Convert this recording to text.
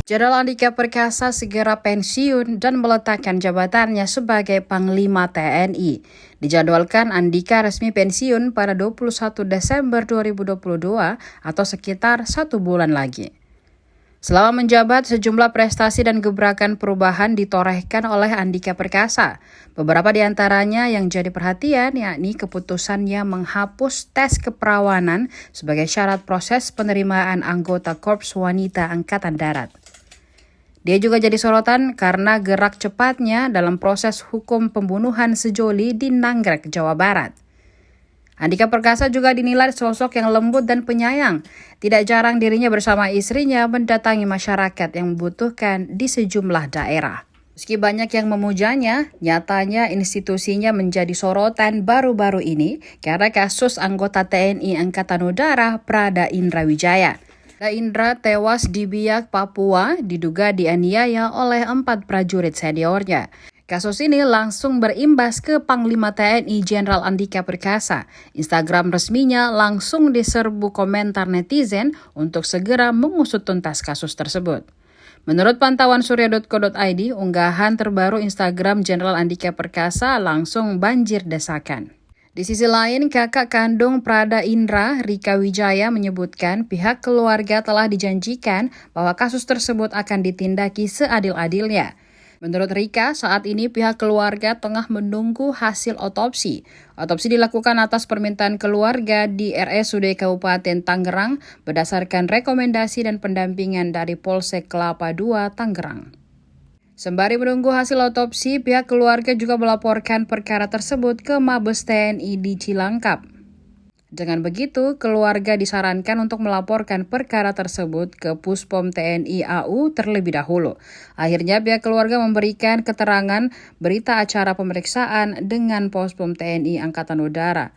Jenderal Andika Perkasa segera pensiun dan meletakkan jabatannya sebagai Panglima TNI. Dijadwalkan Andika resmi pensiun pada 21 Desember 2022 atau sekitar 1 bulan lagi. Selama menjabat, sejumlah prestasi dan gebrakan perubahan ditorehkan oleh Andika Perkasa. Beberapa di antaranya yang jadi perhatian yakni keputusannya menghapus tes keperawanan sebagai syarat proses penerimaan anggota Korps Wanita Angkatan Darat. Dia juga jadi sorotan karena gerak cepatnya dalam proses hukum pembunuhan sejoli di Nagrek, Jawa Barat. Andika Perkasa juga dinilai sosok yang lembut dan penyayang. Tidak jarang dirinya bersama istrinya mendatangi masyarakat yang membutuhkan di sejumlah daerah. Meski banyak yang memujanya, nyatanya institusinya menjadi sorotan baru-baru ini karena kasus anggota TNI Angkatan Udara Prada Indra Wijaya. Prada Indra tewas di Biak, Papua, diduga dianiaya oleh 4 prajurit seniornya. Kasus ini langsung berimbas ke Panglima TNI Jenderal Andika Perkasa. Instagram resminya langsung diserbu komentar netizen untuk segera mengusut tuntas kasus tersebut. Menurut pantauan surya.co.id, unggahan terbaru Instagram Jenderal Andika Perkasa langsung banjir desakan. Di sisi lain, kakak kandung Prada Indra, Rika Wijaya, menyebutkan pihak keluarga telah dijanjikan bahwa kasus tersebut akan ditindaki seadil-adilnya. Menurut Rika, saat ini pihak keluarga tengah menunggu hasil otopsi. Otopsi dilakukan atas permintaan keluarga di RSUD Kabupaten Tangerang berdasarkan rekomendasi dan pendampingan dari Polsek Kelapa II, Tangerang. Sembari menunggu hasil otopsi, pihak keluarga juga melaporkan perkara tersebut ke Mabes TNI di Cilangkap. Dengan begitu, keluarga disarankan untuk melaporkan perkara tersebut ke Puspom TNI AU terlebih dahulu. Akhirnya pihak keluarga memberikan keterangan berita acara pemeriksaan dengan Puspom TNI Angkatan Udara.